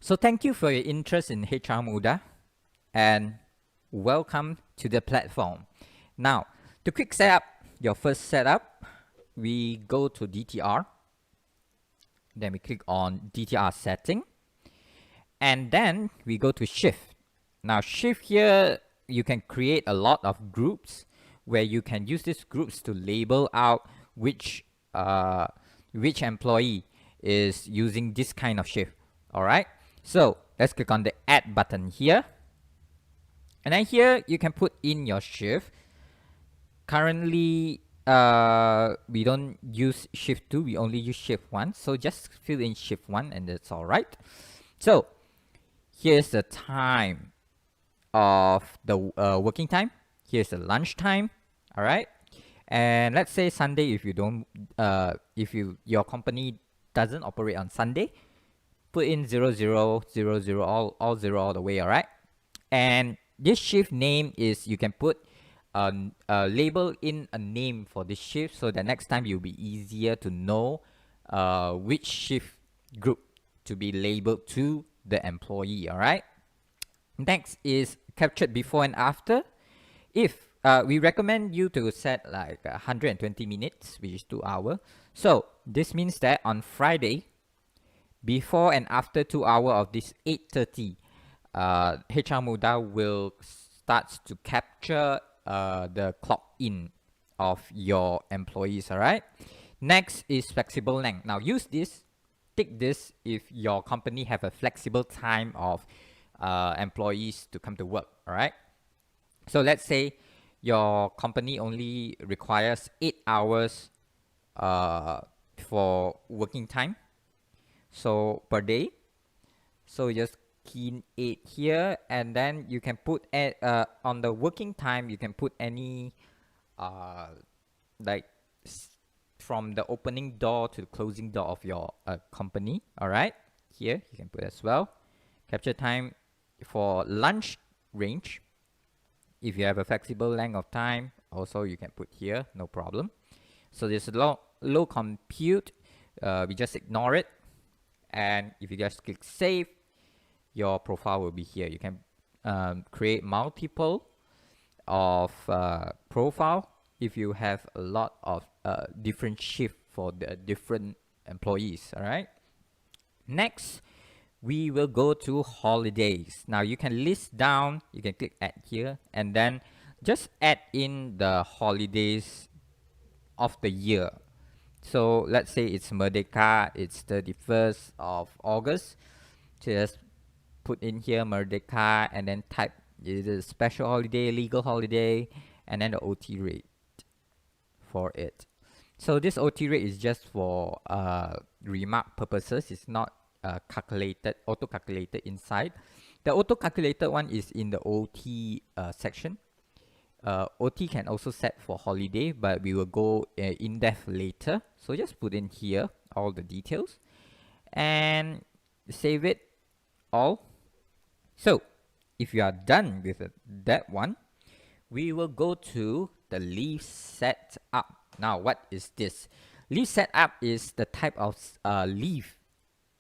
So thank you for your interest in HrMudah and welcome to the platform. Now, to quick set up your first setup, we go to DTR, then we click on DTR setting, and then we go to shift. Now shift here, you can create a lot of groups where you can use these groups to label out which employee is using this kind of shift. All right, so let's click on the add button here, and then here you can put in your shift. Currently we don't use shift 2, we only use shift 1, so just fill in shift 1 and that's all right. So here's the time of the working time. Here's the lunch time. All right, and let's say Sunday, if you don't your company doesn't operate on Sunday, put in 0000 all 0 all the way. All right, and this shift name is, you can put label in a name for this shift, so that next time you'll be easier to know which shift group to be labeled to the employee. All right, next is captured before and after. If we recommend you to set like 120 minutes, which is 2 hours. So this means that on Friday, before and after 2 hours of this 8:30, HrMudah will start to capture the clock in of your employees. All right, next is flexible length. Now use this, tick this if your company have a flexible time of employees to come to work. All right, so let's say your company only requires 8 hours for working time, so per day. So just key in 8 here, and then you can put on the working time, you can put any like from the opening door to the closing door of your company. All right, here you can put as well. Capture time for lunch range, if you have a flexible length of time, also you can put here, no problem. So this low compute, we just ignore it, and if you just click save, your profile will be here. You can create multiple of profile if you have a lot of different shift for the different employees. All right, next we will go to holidays. Now you can list down, you can click add here, and then just add in the holidays of the year. So let's say it's Merdeka, it's 31st of August. Just put in here Merdeka, and then type is it a special holiday, legal holiday, and then the OT rate for it. So this OT rate is just for remark purposes. It's not auto calculated inside. The auto calculated one is in the OT section. OT can also set for holiday, but we will go in depth later. So just put in here all the details and save it all. So if you are done with that one, we will go to the leave setup. Now what is this? Leave setup is the type of leave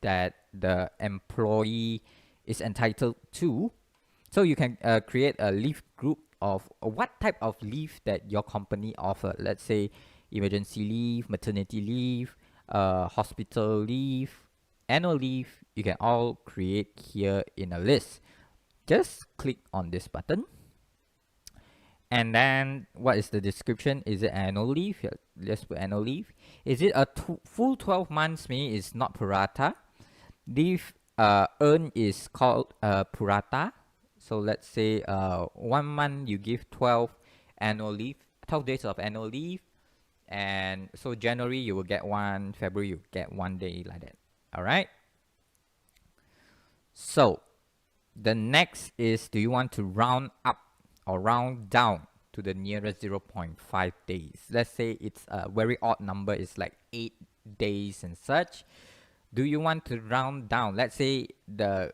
that the employee is entitled to. So you can create a leave group of what type of leave that your company offer. Let's say emergency leave, maternity leave, hospital leave, annual leave. You can all create here in a list. Just click on this button, and then what is the description? Is it annual leave? Let's put annual leave. Is it a full 12 months? Meaning it's not pro rata. Leave earned is called pro rata. So let's say 1 month you give 12 annual leave, 12 days of annual leave, and so January you will get 1, February you get 1 day, like that. All right, so the next is, do you want to round up or round down to the nearest 0.5 days? Let's say it's a very odd number, it's like 8 days and such. Do you want to round down? Let's say the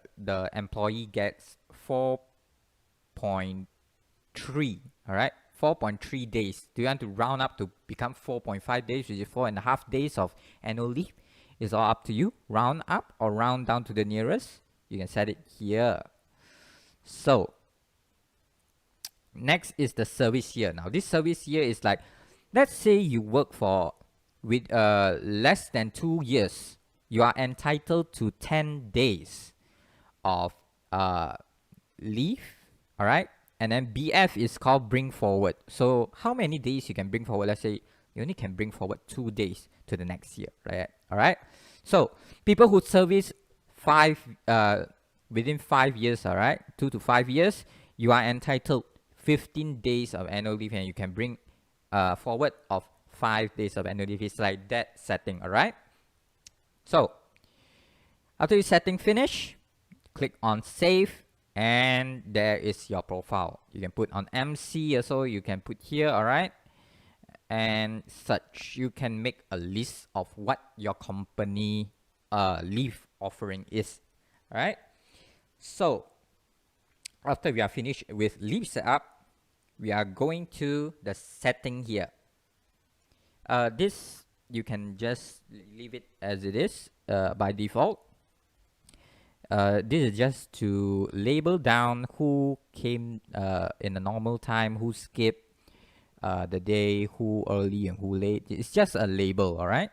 employee gets 4.3, all right, 4.3 days. Do you want to round up to become 4.5 days, which is 4.5 days of annual leave? It's all up to you. Round up or round down to the nearest. you can set it here. So next is the service year. Now this service year is like, let's say you work for with less than 2 years, you are entitled to 10 days of leave. All right, and then BF is called bring forward. So how many days you can bring forward? Let's say you only can bring forward 2 days to the next year, right? All right, so people who service within 5 years, all right, 2 to 5 years, you are entitled 15 days of annual leave, and you can bring forward of 5 days of annual leave. It's like that setting. All right, so after your setting finish, click on save, and there is your profile. You can put on MC also, you can put here. All right, and such. You can make a list of what your company leave offering is. All right, so after we are finished with leave setup, we are going to the setting here. This you can just leave it as it is by default. This is just to label down who came in the normal time, who skipped the day, who early and who late. It's just a label. All right,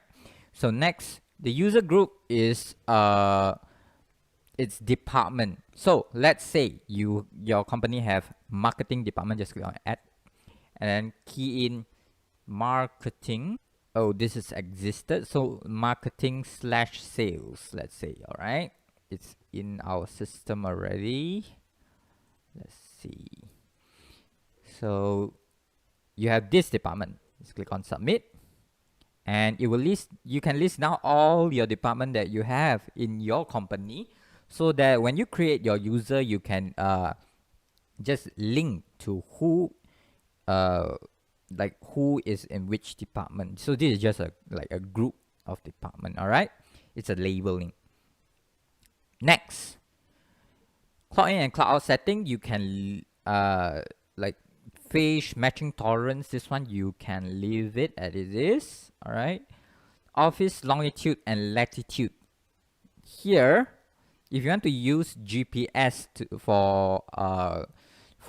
so next, the user group is its department. So let's say your company have marketing department. Just click on add and then key in marketing. Oh, this is existed, so marketing/sales, let's say. All right, it's in our system already. Let's see. So you have this department. Just click on submit, and it will list. You can list now all your department that you have in your company, so that when you create your user, you can just link to who like who is in which department. So this is just like a group of department. All right, it's a labeling. Next, clock in and clock out setting. You can like phase matching tolerance. This one you can leave it as it is. All right, office longitude and latitude. Here, if you want to use GPS for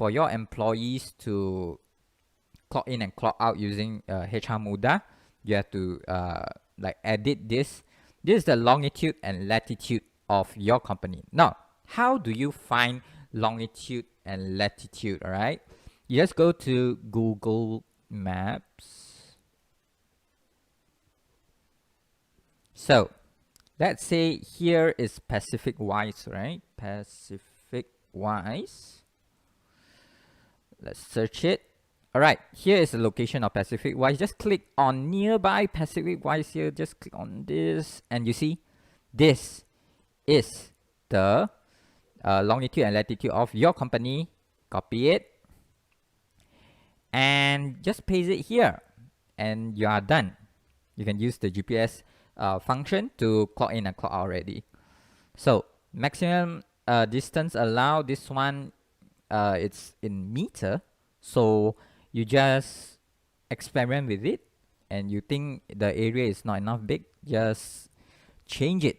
your employees to clock in and clock out using HrMudah, you have to like edit this. This is the longitude and latitude of your company. Now, how do you find longitude and latitude? All right, you just go to Google Maps. So let's say here is Pacific Wise, right? Pacific Wise. Let's search it. All right, here is the location of Pacific Wise. Just click on nearby Pacific Wise here. Just click on this, and you see this is the longitude and latitude of your company. Copy it and just paste it here, and you are done. You can use the GPS function to clock in and clock out already. So maximum distance allowed, this one it's in meter. So you just experiment with it, and you think the area is not enough big, just change it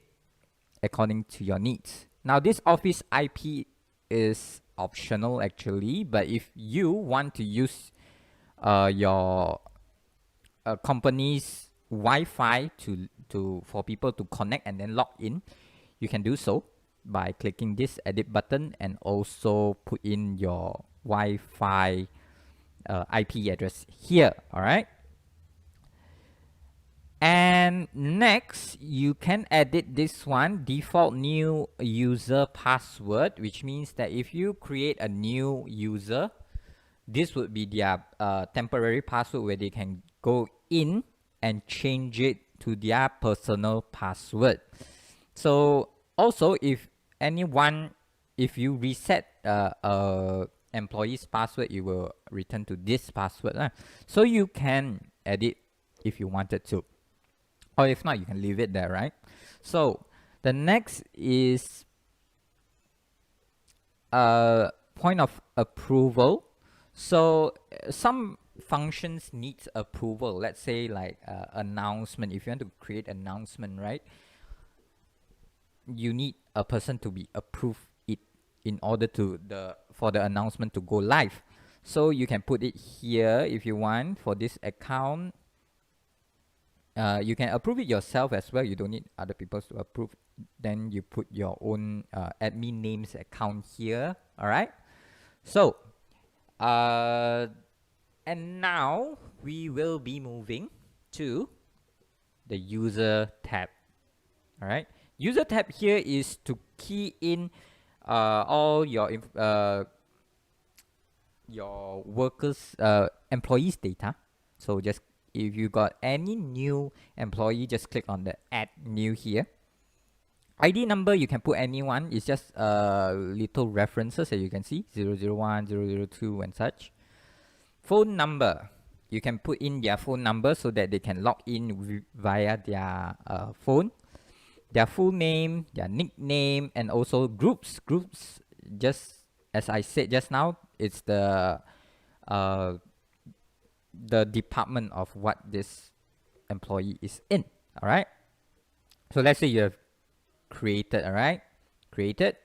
according to your needs. Now this office IP is optional actually, but if you want to use your company's Wi-Fi for people to connect and then log in, you can do so by clicking this edit button and also put in your Wi-Fi IP address here. All right, and next you can edit this one, default new user password, which means that if you create a new user, this would be their temporary password where they can go in and change it to their personal password. So also, if you reset employee's password, it will return to this password. So you can edit if you wanted to, or if not, you can leave it there, right? So the next is point of approval. So some functions needs approval. Let's say like announcement. If you want to create announcement, right? you need a person to be approved it in order to for the announcement to go live. So you can put it here if you want for this account. You can approve it yourself as well. You don't need other people to approve. Then you put your own admin names account here. All right. So, and now we will be moving to the user tab. All right. User tab here is to key in all your workers employees data. So just if you got any new employee, just click on the add new here. ID number, you can put anyone. It's just little references that you can see, 001, 002 and such. Phone number, you can put in their phone number so that they can log in via their phone. Their full name, their nickname, and also groups. Groups, just as I said just now, it's the department of what this employee is in. All right. So let's say you have created. All right. Created.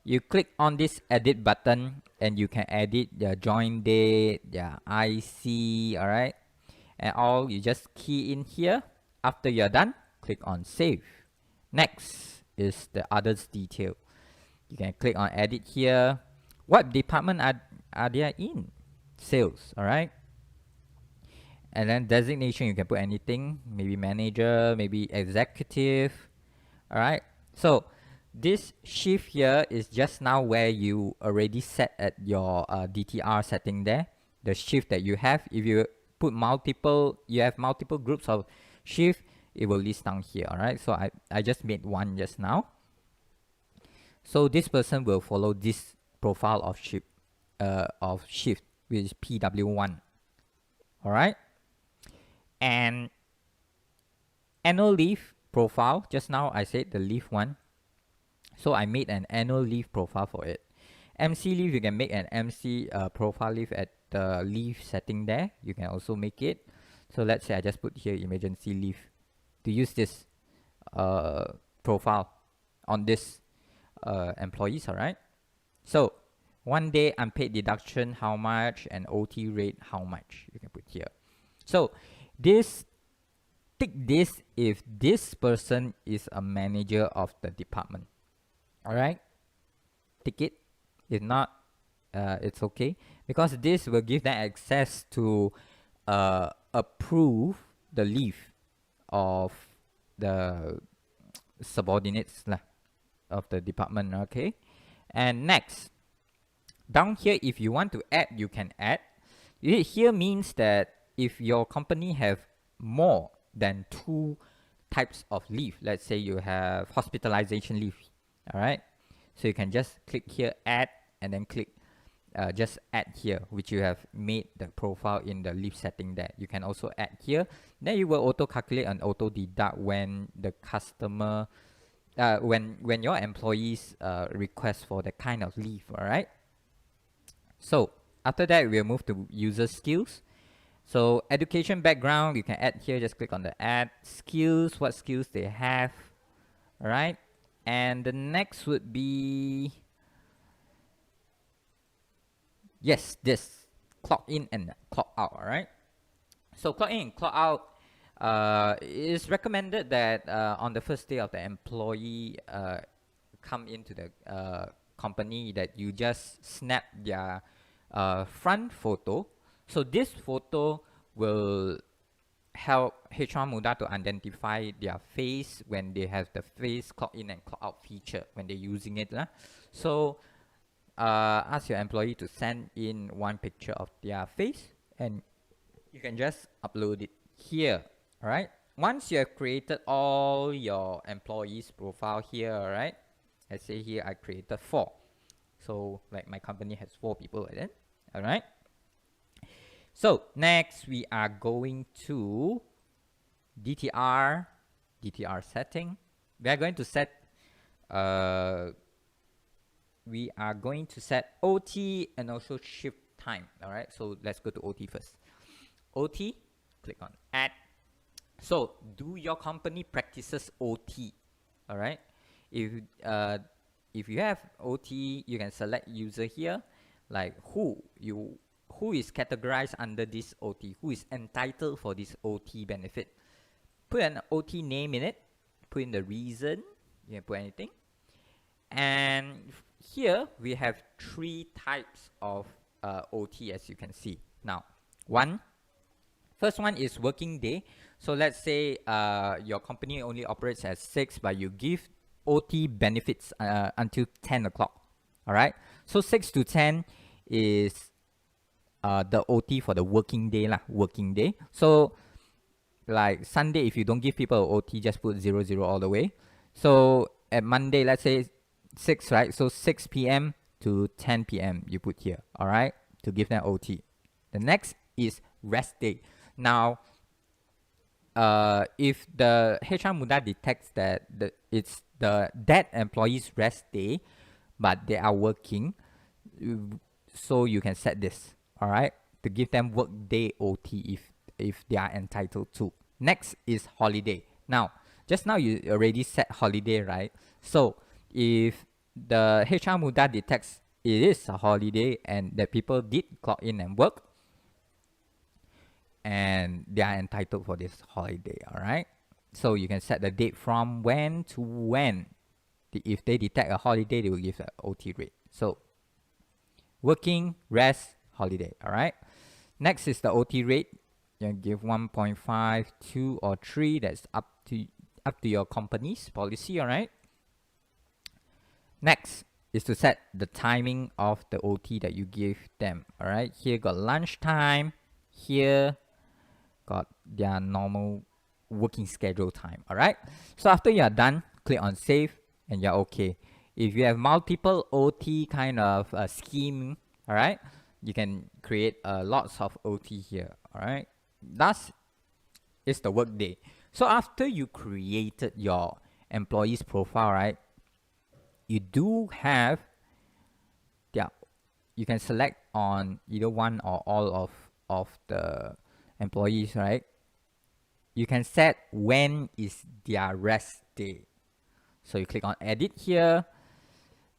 You click on this edit button and you can edit their join date, their IC. All right. And all you just key in here. After you're done, click on save. Next is the others detail. You can click on edit here. What department are they in? Sales. All right. And then designation, you can put anything, maybe manager, maybe executive. All right. So this shift here is just now where you already set at your DTR setting there. The shift that you have, if you put you have multiple groups of shift, it will list down here. All right. So I just made one just now. So this person will follow this profile of shift, which is PW1. All right. And annual leave profile, just now I said the leave one. So I made an annual leave profile for it. MC leave, you can make an MC profile leave at the leave setting there. You can also make it. So let's say I just put here emergency leave to use this profile on this employees. All right. So 1 day unpaid deduction, how much, and OT rate, how much, you can put here. So tick this if this person is a manager of the department. All right. Tick it. If not, it's okay, because this will give them access to approve the leave of the subordinates of the department. Okay. And next, down here, if you want to add, you can add. It here means that if your company have more than 2 types of leave, let's say you have hospitalization leave. All right. So you can just click here, add, and then click just add here, which you have made the profile in the leave setting there. You can also add here. Then you will auto calculate and auto deduct when the customer, when your employees request for the kind of leave. All right. So after that, we'll move to user skills. So education background, you can add here. Just click on the add skills, what skills they have. All right. And the next would be, yes, this clock in and clock out. All right. So clock in and clock out, it is recommended that on the first day of the employee come into the company, that you just snap their front photo. So this photo will help HrMudah to identify their face when they have the face clock in and clock out feature when they're using it. So ask your employee to send in one picture of their face and you can just upload it here. All right. Once you have created all your employees profile here, all right, let's say here I created 4. So like my company has 4 people like that. All right. So next we are going to DTR setting. We are going to set OT and also shift time. All right. So let's go to OT first. OT, click on add. So do your company practices OT? All right. If if you have OT, you can select user here, like who is categorized under this OT, who is entitled for this OT benefit. Put an OT name in it, put in the reason, you can put anything. And here we have 3 types of OT, as you can see. Now, first one is working day. So let's say your company only operates at 6, but you give OT benefits until 10 o'clock. All right. So 6 to 10 is the OT for the working day lah. Working day. So like Sunday, if you don't give people OT, just put 00 all the way. So at Monday, let's say 6, right? So 6 p.m. to 10 p.m. you put here. All right, to give them OT. The next is rest day. Now, if the HrMudah detects that it's that employee's rest day, but they are working, so you can set this, all right, to give them workday OT if they are entitled to. Next is holiday. Now, just now you already set holiday, right? So if the HrMudah detects it is a holiday and that people did clock in and work, and they are entitled for this holiday, all right? So you can set the date from when to when. If they detect a holiday, they will give an OT rate. So working, rest, holiday, all right? Next is the OT rate. You can give 1.5, 2, or 3. That's up to your company's policy, all right? Next is to set the timing of the OT that you give them, all right? Here got lunch time. Here got their normal working schedule time, all right? So after you are done, click on save and you're okay. If you have multiple OT kind of scheme, all right, you can create lots of OT here, all right? That is the workday. So after you created your employee's profile, right, you do have you can select on either one or all of the employees, right? You can set when is their rest day. So you click on edit here.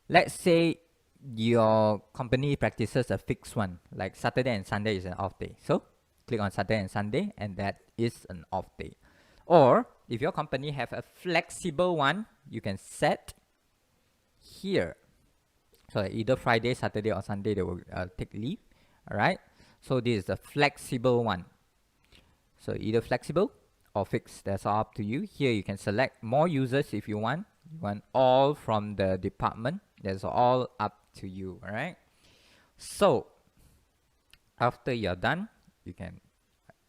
Let's say your company practices a fixed one, like Saturday and Sunday is an off day. So click on Saturday and Sunday, and that is an off day. Or if your company have a flexible one, you can set here. So either Friday, Saturday, or Sunday they will take leave. All right. So this is the flexible one. So either flexible or fixed. That's all up to you. Here you can select more users if you want. You want all from the department. That's all up to you. All right. So after you're done, you can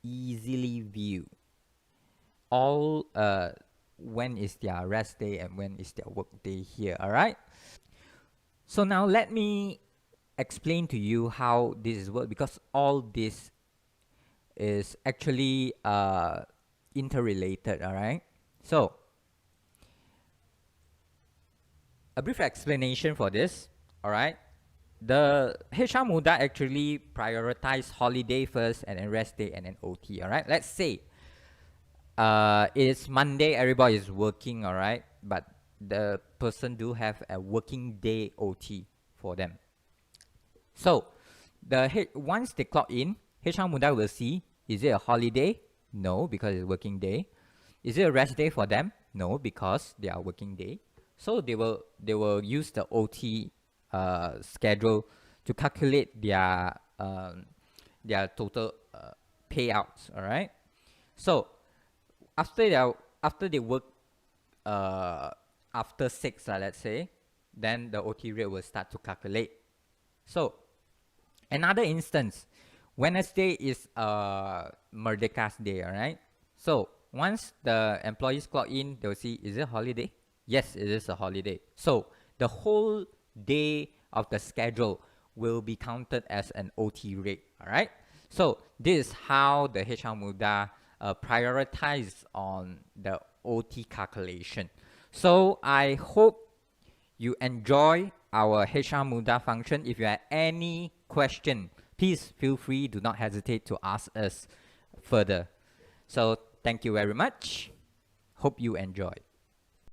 easily view all when is their rest day and when is their work day here. All right. So now let me explain to you how this is work, because all this is actually interrelated. All right. So a brief explanation for this. All right. The HrMudah actually prioritize holiday first and then rest day and then OT. All right. Let's say it's Monday, everybody is working. All right. But the person do have a working day OT for them. So once they clock in, HrMudah will see, is it a holiday? No, because it's working day. Is it a rest day for them? No, because they are working day. So they will use the OT schedule to calculate their total payouts. All right. So after they work after 6, let's say, then the OT rate will start to calculate. So another instance, Wednesday is Merdeka's day, all right? So once the employees clock in, they'll see, is it a holiday? Yes, it is a holiday. So the whole day of the schedule will be counted as an OT rate, all right? So this is how the HrMudah prioritize on the OT calculation. So I hope you enjoy our HrMudah function. If you have any question, please feel free, do not hesitate to ask us further. So thank you very much. Hope you enjoy.